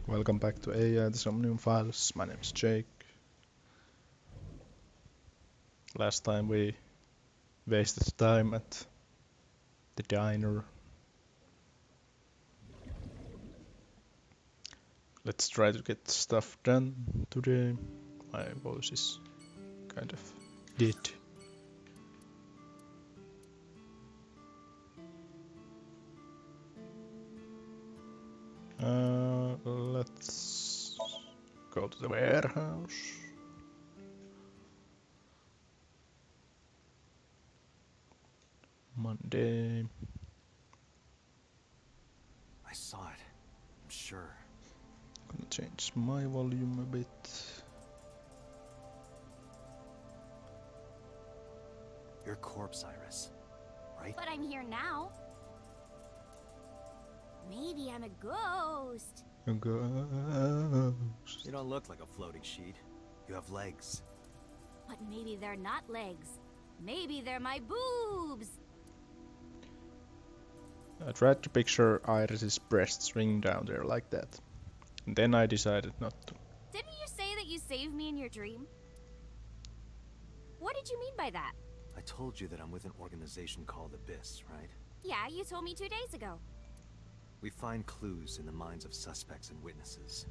Welcome back to AI, the Somnium files. My name is Jake. Last time we wasted time at the diner. Let's try to get stuff done today. My voice is kind of dead. Let's go to the warehouse. Monday. I saw it. I'm sure. Gonna change my volume a bit. Your corpse, Iris. Right? But I'm here now. Maybe I'm a ghost. A ghost. You don't look like a floating sheet. You have legs. But maybe they're not legs. Maybe they're my boobs. I tried to picture Iris's breasts ring down there like that. And then I decided not to. Didn't you say that you saved me in your dream? What did you mean by that? I told you that I'm with an organization called Abyss, right? Yeah, you told me 2 days ago. We find clues in the minds of suspects and witnesses.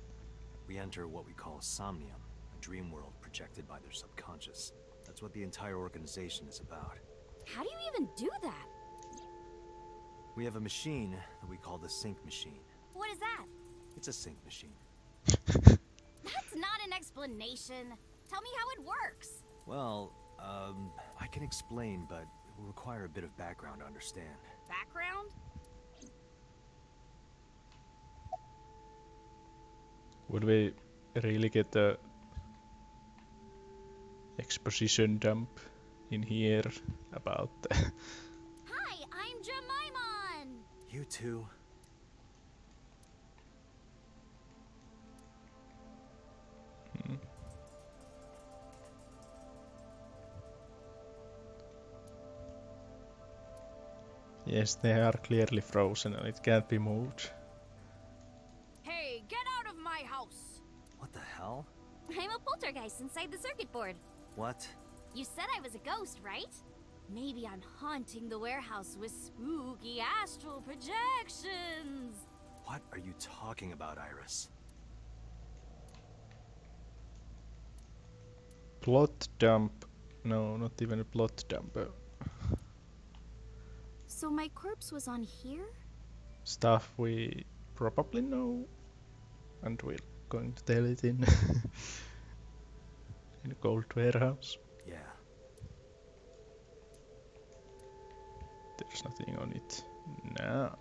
We enter what we call Somnium, a dream world projected by their subconscious. That's what the entire organization is about. How do you even do that? We have a machine that we call the sync machine. What is that? It's a sync machine. That's not an explanation. Tell me how it works. Well, I can explain, but it will require a bit of background to understand. Background? Would we really get the exposition dump in here about the Hi, I'm Jemimon. You two. Yes, they are clearly frozen and it can't be moved. Hey, get out of my house. What the hell? I'm a poltergeist inside the circuit board. What? You said I was a ghost, right? Maybe I'm haunting the warehouse with spooky astral projections. What are you talking about, Iris? Plot dump. No, not even a plot dump. So my corpse was on here? Stuff we probably know. And we're going to tell it in in a gold warehouse. Yeah. There's nothing on it now.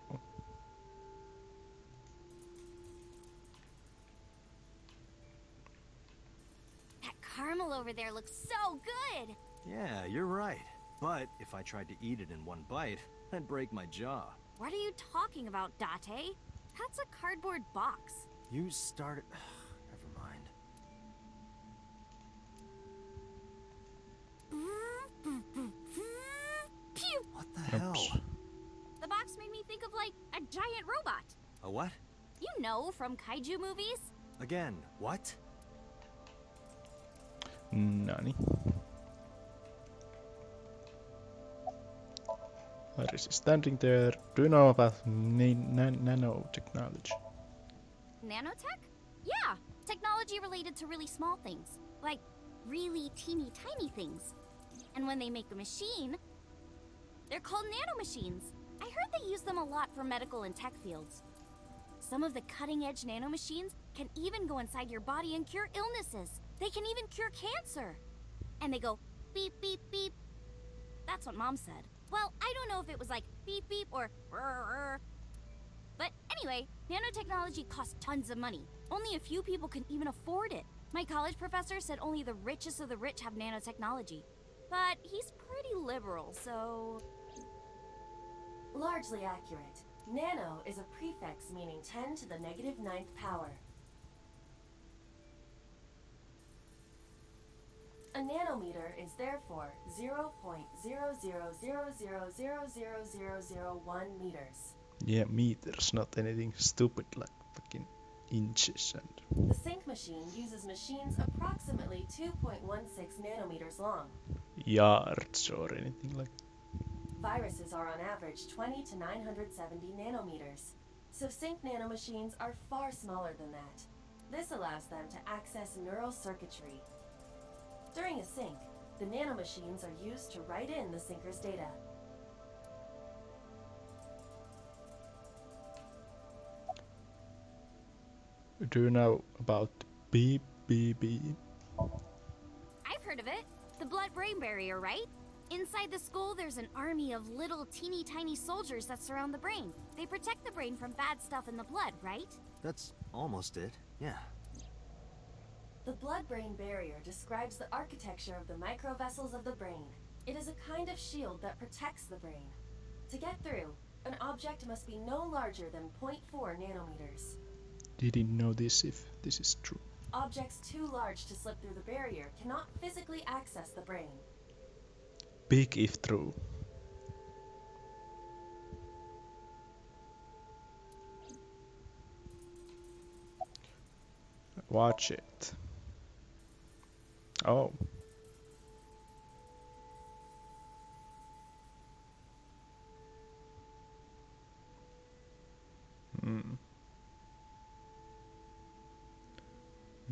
That caramel over there looks so good. Yeah, you're right. But if I tried to eat it in one bite, I'd break my jaw. What are you talking about, Date? That's a cardboard box. You started... Never mind. Pew! What the hell? Oops. The box made me think of like a giant robot. A what? You know, from kaiju movies? Again, what? Nani? Iris is standing there. Do you know about nanotechnology? Nanotech? Yeah, technology related to really small things. Like really teeny tiny things. And when they make a machine, they're called nanomachines. I heard they use them a lot for medical and tech fields. Some of the cutting-edge nanomachines can even go inside your body and cure illnesses. They can even cure cancer. And they go beep, beep, beep. That's what Mom said. Well, I don't know if it was like beep, beep or rrr. But anyway, nanotechnology costs tons of money. Only a few people can even afford it. My college professor said only the richest of the rich have nanotechnology. But he's pretty liberal, so... Largely accurate. Nano is a prefix meaning 10 to the negative 9th power. A nanometer is therefore 0.0000000001 meters. Yeah, meters, not anything stupid like fucking inches and The sync machine uses machines approximately 2.16 nanometers long. yards or anything like that. Viruses are on average 20 to 970 nanometers, so sync nanomachines are far smaller than that. This allows them to access neural circuitry. During a sync, the nanomachines are used to write in the syncer's data. Do you know about BBB? I've heard of it. The blood-brain barrier, right? Inside the skull, there's an army of little teeny tiny soldiers that surround the brain. They protect the brain from bad stuff in the blood, right? That's almost it, yeah. The blood-brain barrier describes the architecture of the microvessels of the brain. It is a kind of shield that protects the brain. To get through, an object must be no larger than 0.4 nanometers. Didn't know this if this is true. Objects too large to slip through the barrier cannot physically access the brain. Big if true. Watch it. Oh.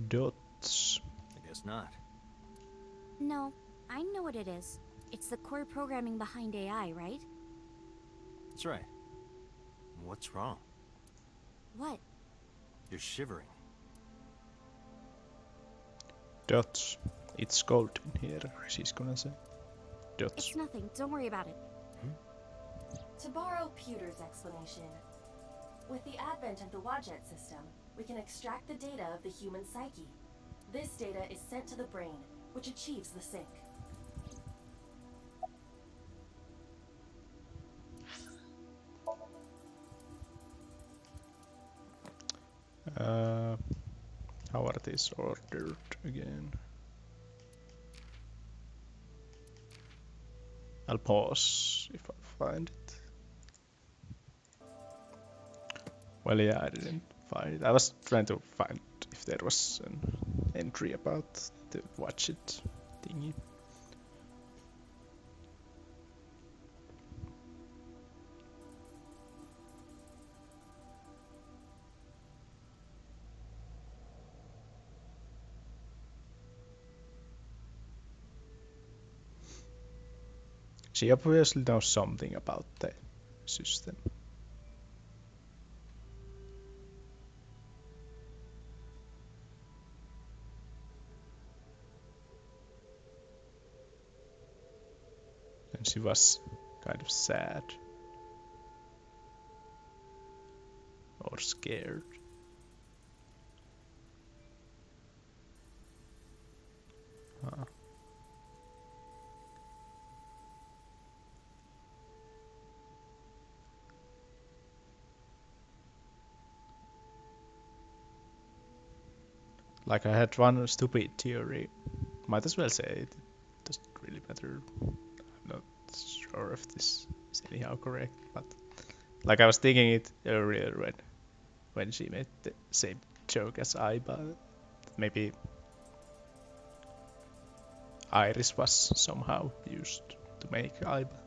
Dots. I guess not. No, I know what it is. It's the core programming behind AI, right? That's right. What's wrong? What? You're shivering. Dots. It's cold in here, she's gonna say. Dots. It's nothing. Don't worry about it. To borrow Pewter's explanation, with the advent of the Wadjet system, we can extract the data of the human psyche. This data is sent to the brain, which achieves the sync. How are these ordered again? I'll pause if I find it. Well, yeah, I didn't find it. I was trying to find if there was an entry about the watch it thingy. She obviously knows something about the system. And she was kind of sad. Or scared. Huh. Like I had one stupid theory. Might as well say it. Doesn't really matter. I'm not sure if this is anyhow correct, but like I was thinking it earlier when she made the same joke as I, but maybe Iris was somehow used to make Aiba.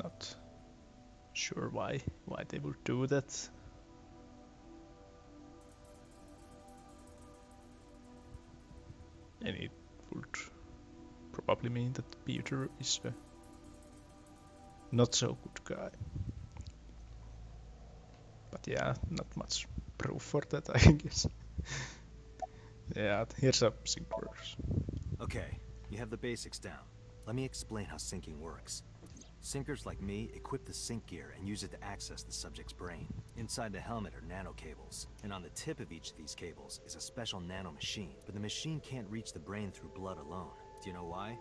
Not sure why they would do that. And it would probably mean that Peter is a not so good guy. But yeah, not much proof for that, I guess. Yeah, here's a sync works. Okay, you have the basics down. Let me explain how syncing works. Syncers like me equip the sync gear and use it to access the subject's brain. Inside the helmet are nanocables, and on the tip of each of these cables is a special nanomachine. But the machine can't reach the brain through blood alone. Do you know why?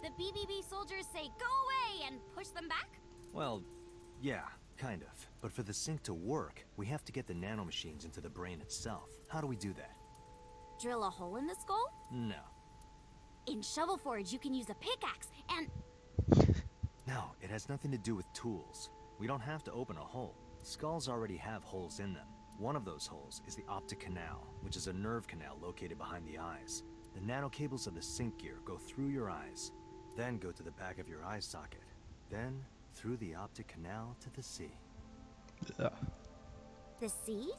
The BBB soldiers say go away and push them back? Well, yeah, kind of. But for the sync to work, we have to get the nanomachines into the brain itself. How do we do that? Drill a hole in the skull? No. In Shovel Forge, you can use a pickaxe and... No, it has nothing to do with tools. We don't have to open a hole. Skulls already have holes in them. One of those holes is the optic canal, which is a nerve canal located behind the eyes. The nanocables of the sync gear go through your eyes, then go to the back of your eye socket, then through the optic canal to the sea. Yeah. The sea?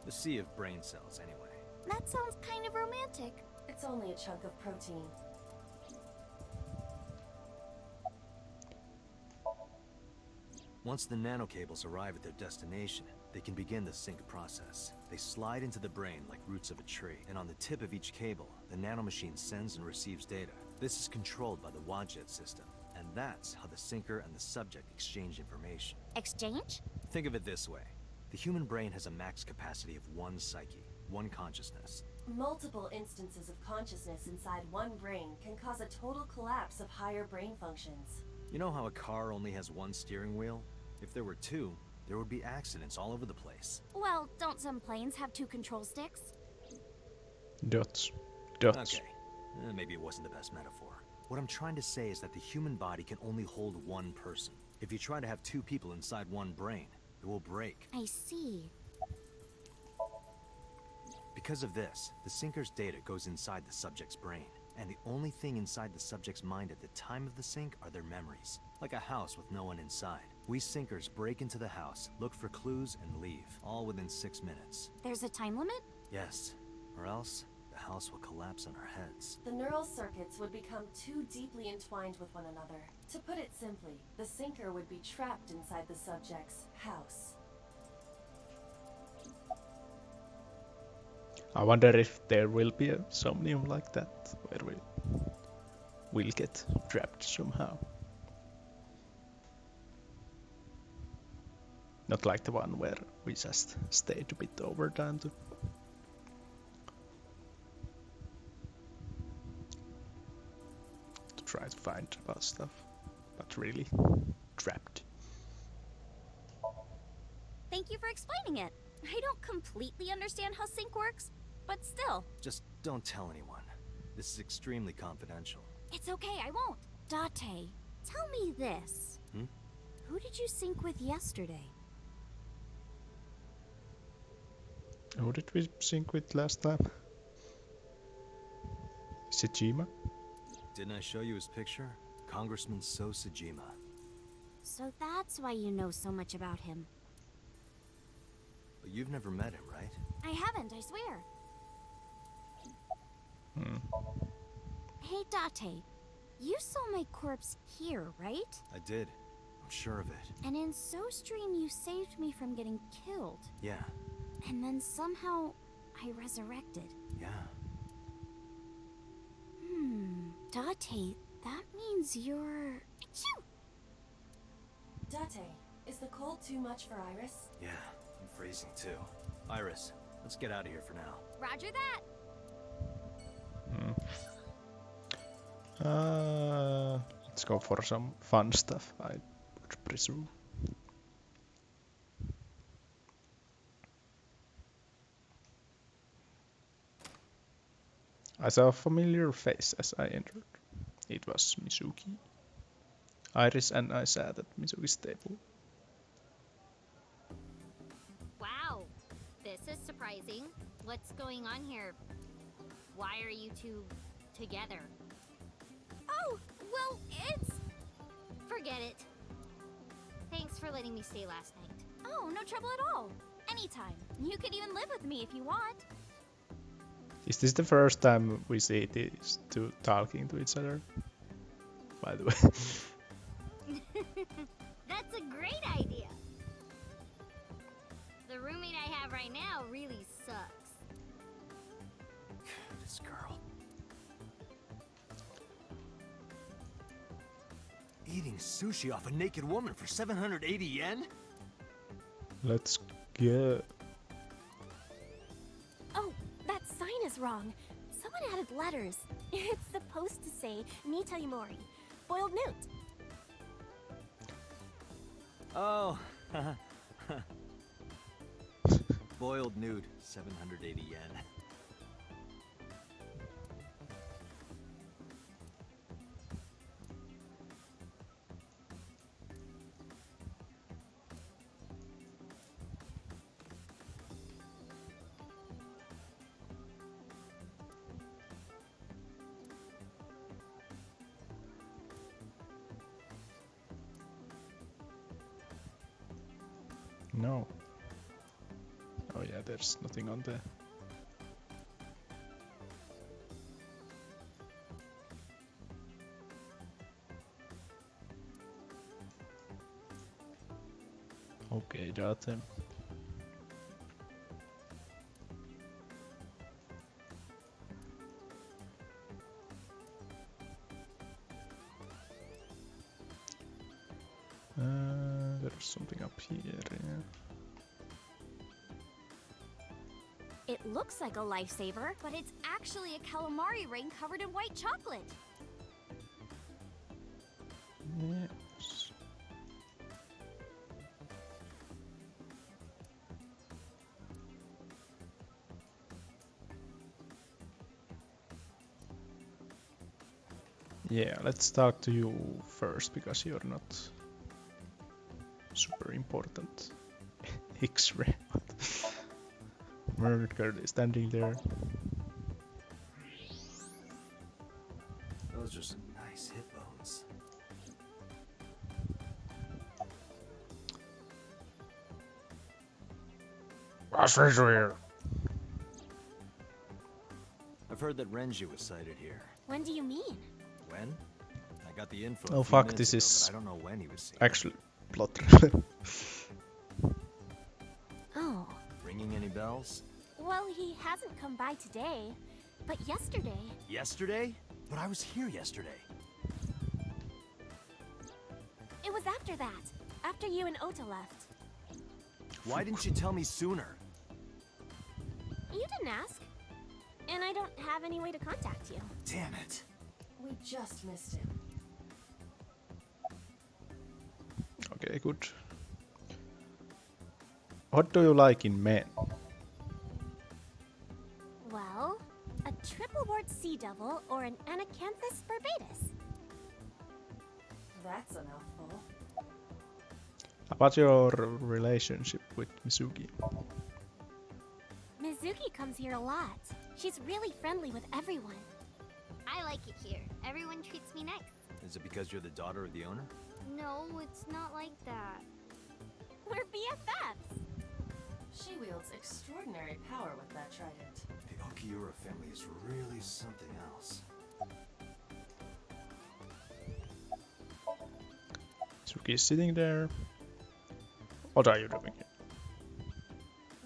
The sea of brain cells, anyway. That sounds kind of romantic. It's only a chunk of protein. Once the nanocables arrive at their destination, they can begin the sync process. They slide into the brain like roots of a tree, and on the tip of each cable, the nanomachine sends and receives data. This is controlled by the Wadjet system, and that's how the syncer and the subject exchange information. Exchange? Think of it this way. The human brain has a max capacity of one psyche, one consciousness. Multiple instances of consciousness inside one brain can cause a total collapse of higher brain functions. You know how a car only has one steering wheel? If there were two, there would be accidents all over the place. Well, don't some planes have 2 control sticks? Dots. Okay, maybe it wasn't the best metaphor. What I'm trying to say is that the human body can only hold one person. If you try to have 2 people inside one brain, it will break. I see. Because of this, the syncer's data goes inside the subject's brain. And the only thing inside the subject's mind at the time of the sync are their memories. Like a house with no one inside. We syncers break into the house, look for clues, and leave. All within 6 minutes. There's a time limit? Yes. Or else, the house will collapse on our heads. The neural circuits would become too deeply entwined with one another. To put it simply, the syncer would be trapped inside the subject's house. I wonder if there will be a Somnium like that, where we'll get trapped somehow. Not like the one where we just stayed a bit over time to try to find about stuff, but really trapped. Thank you for explaining it. I don't completely understand how sync works, but still. Just don't tell anyone. This is extremely confidential. It's okay, I won't. Date, tell me this. Who did you sync with yesterday? Who did we sync with last time? Is it Jima? Didn't I show you his picture? Congressman So Sejima. So that's why you know so much about him. But you've never met him, right? I haven't, I swear. Hey, Date, you saw my corpse here, right? I did. I'm sure of it. And in SoStream, you saved me from getting killed. Yeah. And then somehow, I resurrected. Yeah. Date, that means you're... Achoo! Date, is the cold too much for Iris? Yeah, I'm freezing too. Iris, let's get out of here for now. Roger that! Let's go for some fun stuff, I would presume. I saw a familiar face as I entered. It was Mizuki. Iris and I sat at Mizuki's table. Wow, this is surprising. What's going on here? Why are you two together? Oh, well, it's... Forget it. Thanks for letting me stay last night. Oh, no trouble at all. Anytime. You could even live with me if you want. Is this the first time we see these two talking to each other? By the way. That's a great idea. The roommate I have right now really sucks. This girl. Eating sushi off a naked woman for 780 yen? Let's go. Oh, that sign is wrong. Someone added letters. It's supposed to say Nita Yumori. Boiled newt. Oh. Boiled nude, 780 yen. No. Oh yeah, there's nothing on there. Okay, date. There's something up here. Yeah. It looks like a lifesaver. But it's actually a calamari ring covered in white chocolate. Yes. Yeah, let's talk to you first because you're not super important. X-ray. Murdered girl is standing there. Those are some nice hip bones. I've heard that Renju was sighted here. When do you mean? When? I got the info. Oh a few fuck, minutes this ago, is but I don't know when he was seen. actually plot. Oh. Ringing any bells? Well, he hasn't come by today. But yesterday... Yesterday? But I was here yesterday. It was after that. After you and Ota left. Why didn't you tell me sooner? You didn't ask. And I don't have any way to contact you. Damn it. We just missed him. Okay, good. What do you like in men? Well, a triple wart sea devil or an anacanthus barbatus. That's a mouthful. About your relationship with Mizuki? Mizuki comes here a lot. She's really friendly with everyone. I like it here. Everyone treats me nice. Is it because you're the daughter of the owner? No, it's not like that. We're BFFs. She wields extraordinary power with that trident. The Okiura family is really something else. Mizuki is sitting there. What are you doing here?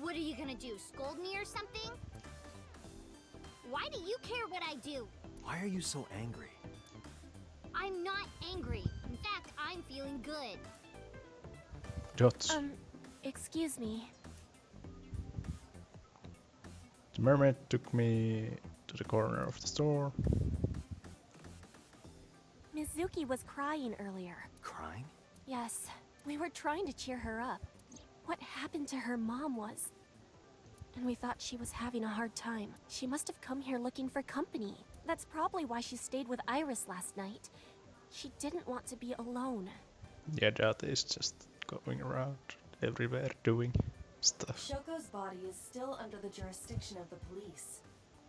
What are you gonna do? Scold me or something? Why do you care what I do? Why are you so angry? I'm not angry. In fact, I'm feeling good. Dots. Excuse me. The mermaid took me to the corner of the store. Mizuki was crying earlier. Crying? Yes, we were trying to cheer her up. What happened to her mom was... And we thought she was having a hard time. She must have come here looking for company. That's probably why she stayed with Iris last night. She didn't want to be alone. Yeah, Jate is just going around everywhere doing stuff. Shoko's body is still under the jurisdiction of the police.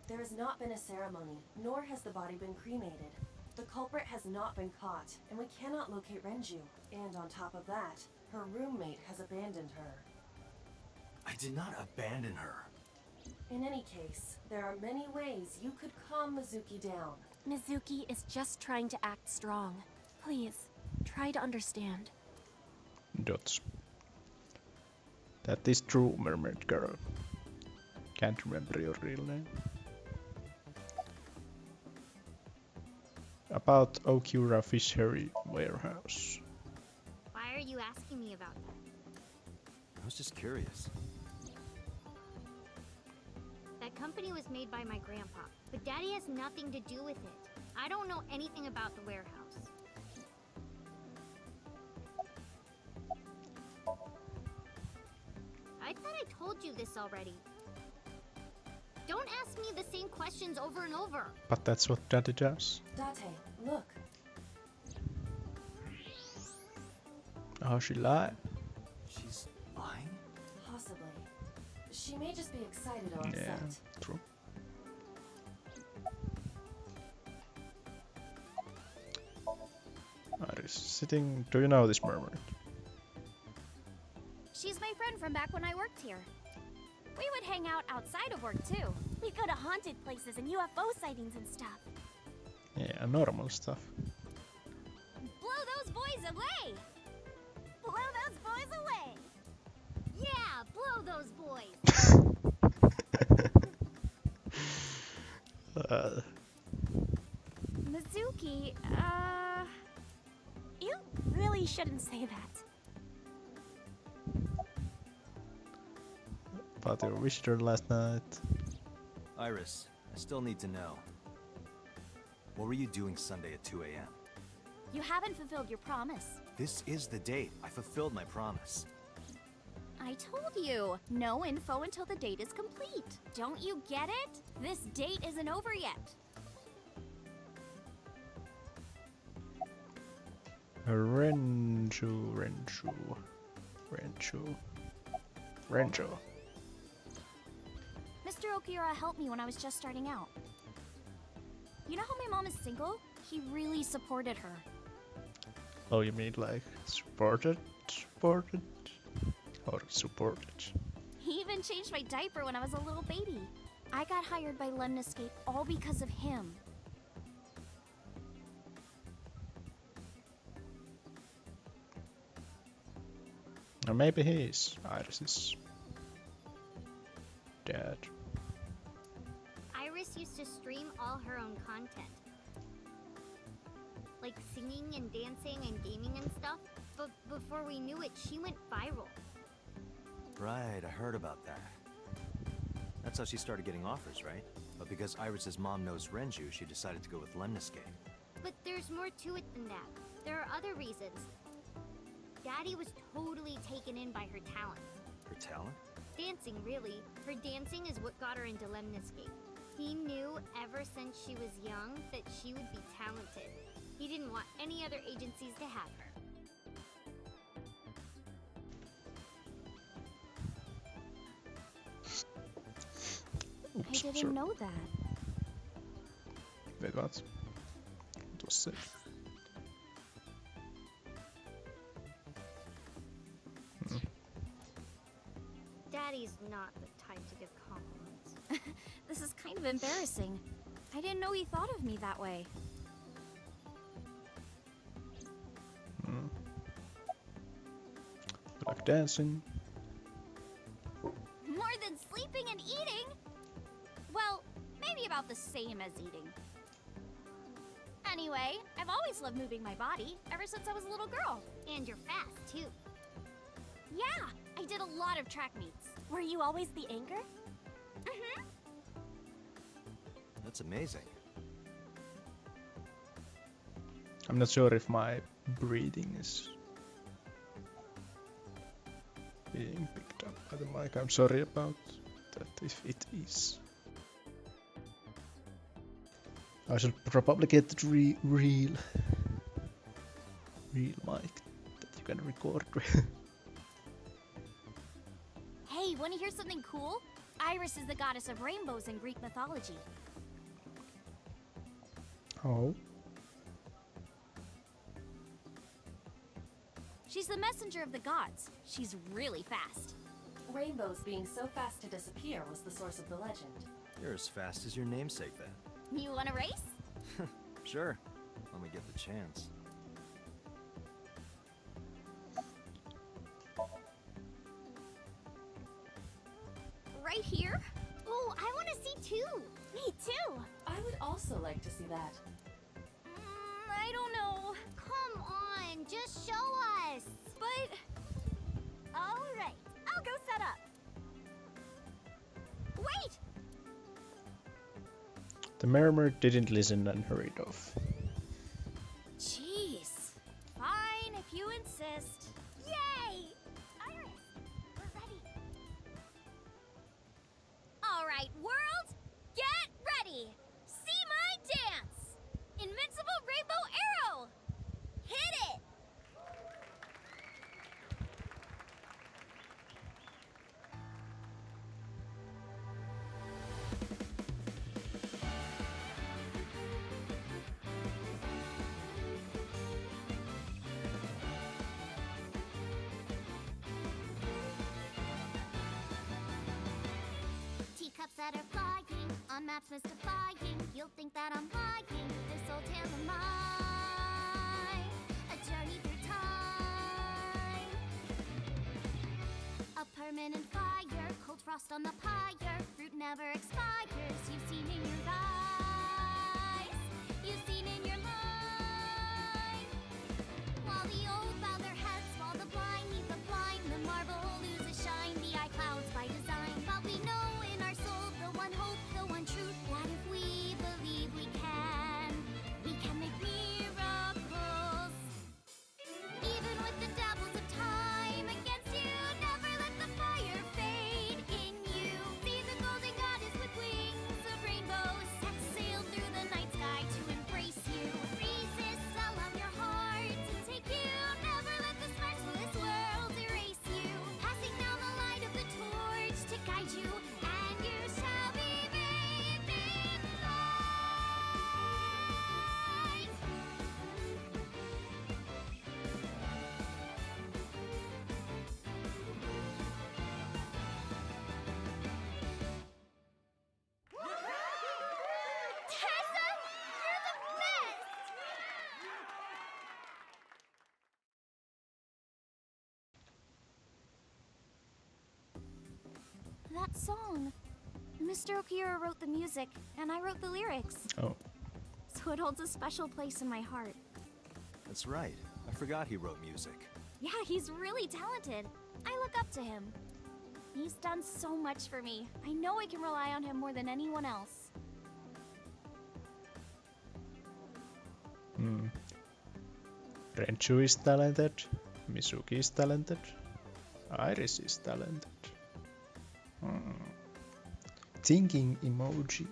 There has not been a ceremony, nor has the body been cremated. The culprit has not been caught, and we cannot locate Renju. And on top of that, her roommate has abandoned her. I did not abandon her. In any case, there are many ways you could calm Mizuki down. Mizuki is just trying to act strong. Please, try to understand. Dots. That is true, mermaid girl. Can't remember your real name. About Okiura Fishery Warehouse. Why are you asking me about that? I was just curious. That company was made by my grandpa, but Daddy has nothing to do with it. I don't know anything about the warehouse. I thought I told you this already. Don't ask me the same questions over and over. But that's what Daddy does. Date, look. Oh, she lied. She's lying? Possibly. She may just be excited or Yeah, upset. true. Iris sitting. Do you know this mermaid? She's my friend from back when I worked here. We would hang out outside of work too. We go to haunted places and UFO sightings and stuff. Yeah, normal stuff. Blow those boys away! Blow those boys away! Yeah, blow those boys! Mizuki, You really shouldn't say that. About your visitor last night. Iris, I still need to know. What were you doing Sunday at 2 a.m.? you haven't fulfilled your promise. This is the date. I fulfilled my promise. I told you, no info until the date is complete. Don't you get it? This date isn't over yet. Rencho. Mr. Okiura helped me when I was just starting out. You know how my mom is single? He really supported her. Oh, you mean like supported? Or supported? He even changed my diaper when I was a little baby. I got hired by Lemniscape all because of him. Or maybe he's Iris's dad. Iris used to stream all her own content. Like singing and dancing and gaming and stuff. But before we knew it, she went viral. Right, I heard about that. That's how she started getting offers, right? But because Iris's mom knows Renju, she decided to go with Lemniscape. But there's more to it than that. There are other reasons. Daddy was totally taken in by her talent. Her talent? Dancing, really. Her dancing is what got her into Lemniscape. He knew ever since she was young that she would be talented. He didn't want any other agencies to have her. Oops, I didn't sorry. know that. Wait, what? What was it? Daddy's not the type to give compliments. This is kind of embarrassing. I didn't know he thought of me that way. You like dancing? More than sleeping and eating? Well, maybe about the same as eating. Anyway, I've always loved moving my body, ever since I was a little girl. And you're fast, too. Yeah, I did a lot of track meets. Were you always the anchor? Mm-hmm. That's amazing. I'm not sure if my breathing is being picked up by the mic. I'm sorry about that if it is. I should probably get the real mic that you can record with. Hey, want to hear something cool? Iris is the goddess of rainbows in Greek mythology. Oh. She's the messenger of the gods. She's really fast. Rainbows being so fast to disappear was the source of the legend. You're as fast as your namesake then. You want to race? Sure, when we get the chance. Right here? Oh, I want to see too. Me too. I would also like to see that. I don't know. Come on, just show us. But All right, I'll go set up. wait! The murmur didn't listen and hurried off. Jeez. Fine, if you insist. Yay! Iris, we're ready. All right, world, get ready. See my dance. Invincible rainbow arrow. Hit it. mystifying. You'll think that I'm lying. This old tale of mine, a journey through time. A permanent fire, cold frost on the pyre. Fruit never expires. You've seen in your eyes, you've seen in your mind. While the old bow their heads, while the blind meet the blind, the marble loses shine. The eye clouds by design, but we know in our soul the one hope, the one truth, that if we believe we can make miracles. Even with the dabbles of time against you, never let the fire fade in you. See the golden goddess with wings of rainbows set sail through the night sky to embrace you. Resist, allow your heart to take you. Never let this merciless world erase you. Passing down the light of the torch to guide you, and you shall be bathed in light. Tessa, you're the best! That song. Mr. Okira wrote the music, and I wrote the lyrics. Oh, So it holds a special place in my heart. That's right. I forgot he wrote music. Yeah, he's really talented. I look up to him. He's done so much for me. I know I can rely on him more than anyone else. Renchu is talented, Mizuki is talented, Iris is talented. Thinking emoji.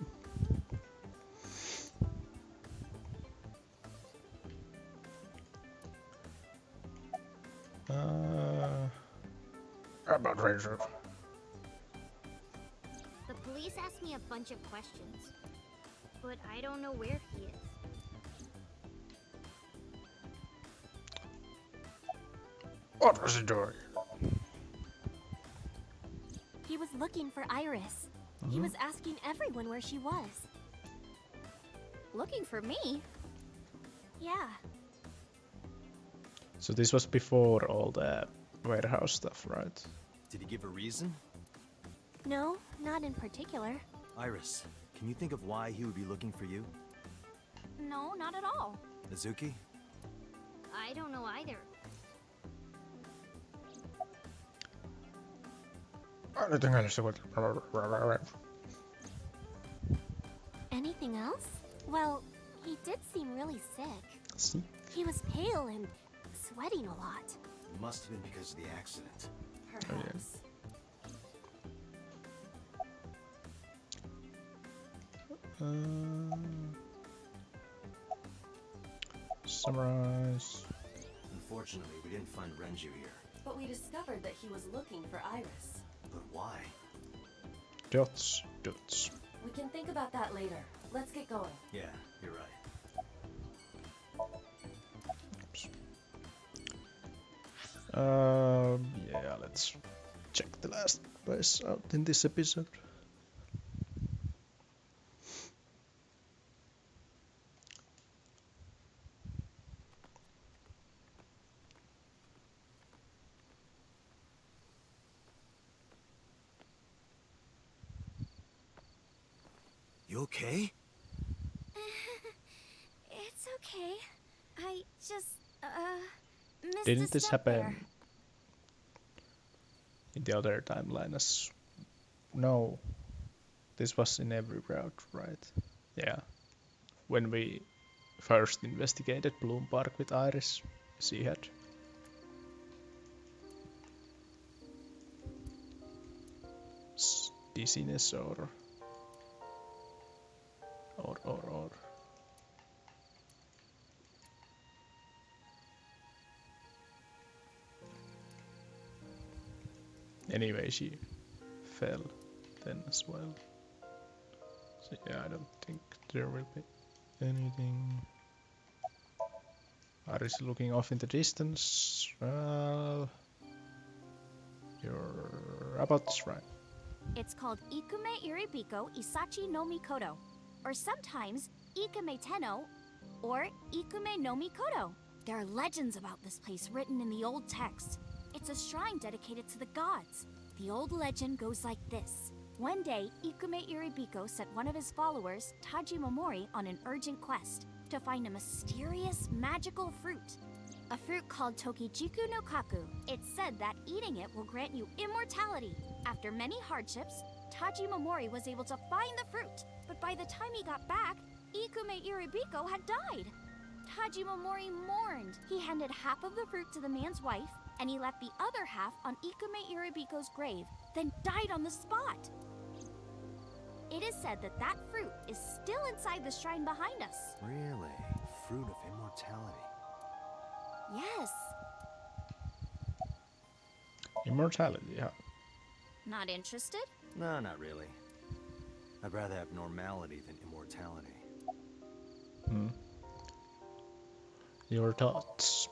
About Renchu. The police asked me a bunch of questions, but I don't know where he is. What was he doing? He was looking for Iris. He was asking everyone where she was. Looking for me? Yeah, So this was before all the warehouse stuff, right? Did he give a reason? no, not in particular. Iris, can you think of why he would be looking for you? No, not at all. Mizuki? I don't know either. Anything else? Anything else? Well, he did seem really sick. See? He was pale and sweating a lot. It must have been because of the accident. Perhaps. Summarize. Unfortunately, we didn't find Renju here. But we discovered that he was looking for Iris. But why? Dots, dots. We can think about that later. Let's get going. Yeah, you're right. Oops. Yeah, let's check the last place out in this episode. You okay? It's okay. I just, missed Didn't a this step happen there. in the other timeline as... No. This was in every route, right? Yeah. When we first investigated Bloom Park with Iris, she had... dizziness or... Anyway, she fell then as well. So yeah, I don't think there will be anything. Iris looking off in the distance. Well, you're about right. It's called Ikume Iribiko Isachi no Mikoto. or sometimes Ikume Tenno, or Ikume no Mikoto. There are legends about this place written in the old text. It's a shrine dedicated to the gods. The old legend goes like this. One day, Ikume Iribiko sent one of his followers, Taji Momori, on an urgent quest to find a mysterious magical fruit. A fruit called Tokijiku no Kaku. It's said that eating it will grant you immortality. After many hardships, Taji Momori was able to find the fruit, but by the time he got back, Ikume Iribiko had died. Taji Momori mourned. He handed half of the fruit to the man's wife, and he left the other half on Ikume Iribiko's grave, then died on the spot. It is said that that fruit is still inside the shrine behind us. Really? Fruit of immortality. Yes. Immortality, yeah. Not interested? No, not really. I'd rather have normality than immortality. Your thoughts?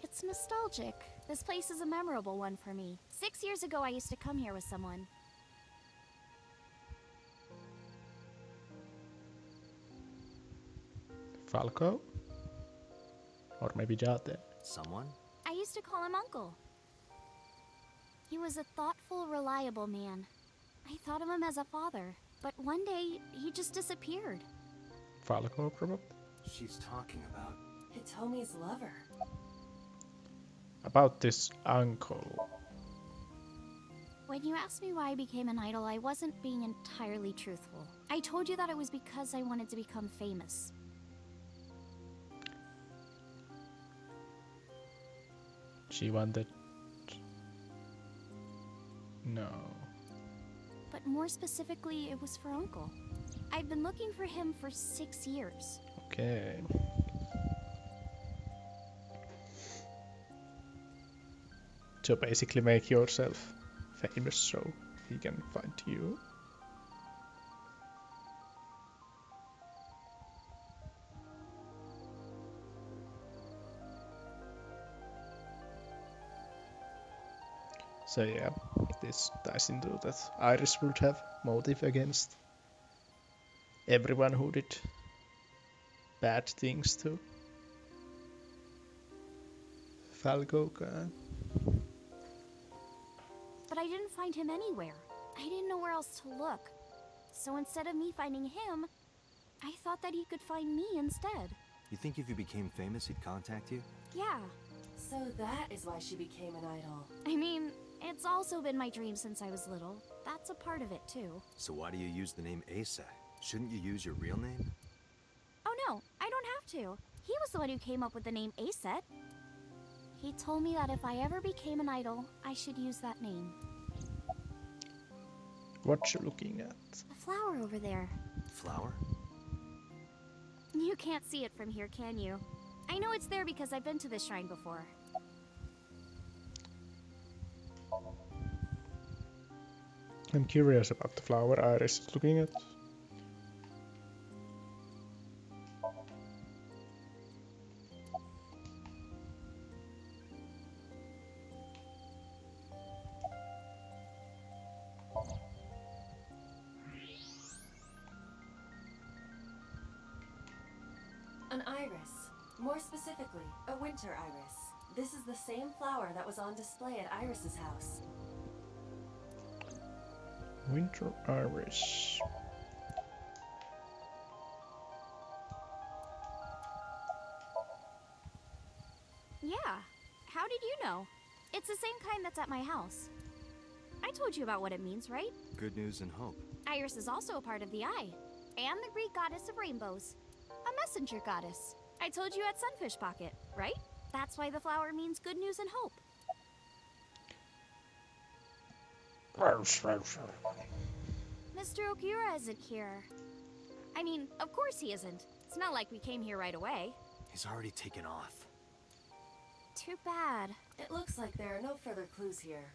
It's nostalgic. This place is a memorable one for me. 6 years ago, I used to come here with someone. Falco? Or maybe Jate? Someone? I used to call him Uncle. He was a thoughtful, reliable man. I thought of him as a father, but one day, he just disappeared. Falco, probably? She's talking about... Hitomi's lover. About this uncle. When you asked me why I became an idol, I wasn't being entirely truthful. I told you that it was because I wanted to become famous. She wanted... No. But more specifically, it was for Uncle. I've been looking for him for 6 years. Okay. So basically make yourself famous so he can find you. So yeah, this ties into that Iris would have motive against everyone who did bad things to Falco. But I didn't find him anywhere. I didn't know where else to look. So instead of me finding him, I thought that he could find me instead. You think if you became famous, he'd contact you? Yeah. So that is why she became an idol. I mean, it's also been my dream since I was little. That's a part of it, too. So why do you use the name Asa? Shouldn't you use your real name? Oh no, I don't have to. He was the one who came up with the name Aset. He told me that if I ever became an idol, I should use that name. What you looking at? The flower over there. Flower? You can't see it from here, can you? I know it's there because I've been to this shrine before. I'm curious about the flower Iris is looking at. An iris. More specifically, a winter iris. This is the same flower that was on display at Iris's house. Winter Iris. Yeah. How did you know? It's the same kind that's at my house. I told you about what it means, right? Good news and hope. Iris is also a part of the eye, and the Greek goddess of rainbows. A messenger goddess. I told you at Sunfish Pocket, right? That's why the flower means good news and hope. Mr. Okura isn't here. I mean, of course he isn't. It's not like we came here right away. He's already taken off. Too bad. It looks like there are no further clues here.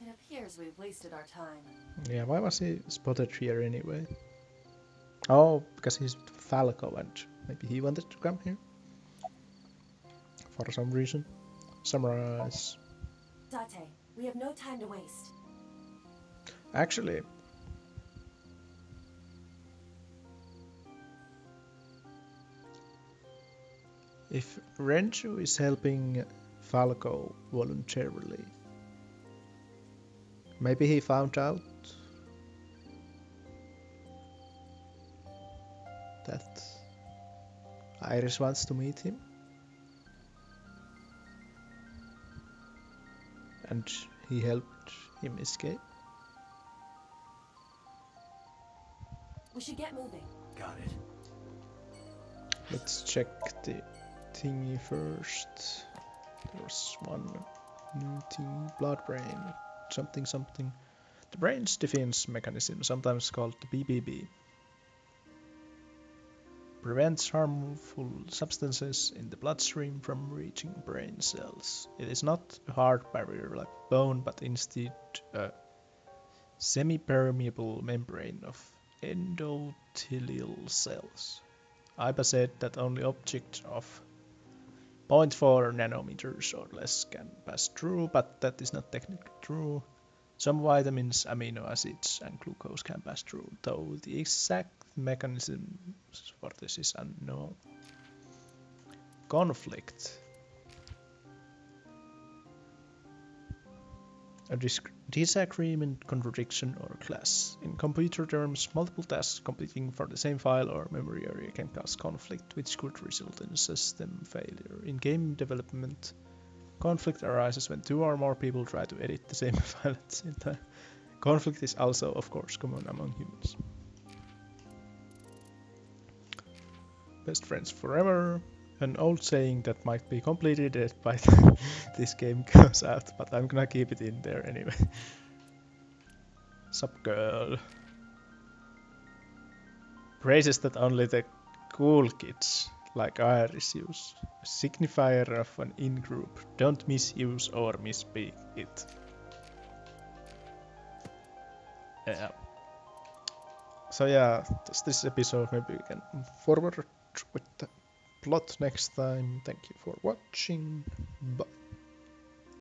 It appears we've wasted our time. Yeah, why was he spotted here anyway? Oh, because he's Falco and maybe he wanted to come here? For some reason. Summarize. Date, we have no time to waste. Actually, If Renju is helping Falco voluntarily, maybe he found out that Iris wants to meet him, and he helped him escape. We should get moving. Got it. Let's check the thingy first. There was one new thing, blood brain, something something. The brain's defense mechanism, sometimes called the BBB, prevents harmful substances in the bloodstream from reaching brain cells. It is not a hard barrier like bone, but instead a semi-permeable membrane of endothelial cells. Aiba said that only objects of 0.4 nanometers or less can pass through, but that is not technically true. Some vitamins, amino acids, and glucose can pass through, though the exact mechanism for this is unknown. Conflict. A disagreement, contradiction, or clash. In computer terms, multiple tasks competing for the same file or memory area can cause conflict, which could result in system failure. In game development, conflict arises when two or more people try to edit the same file at the same time. Conflict is also, of course, common among humans. Best friends forever. An old saying that might be completely dead by the time this game comes out, but I'm gonna keep it in there anyway. Sup girl. Phrases that only the cool kids like Iris use. A signifier of an in-group. Don't misuse or misspeak it. Yeah. So yeah, that's this episode. Maybe we can move forward with the plot next time. Thank you for watching. Bye.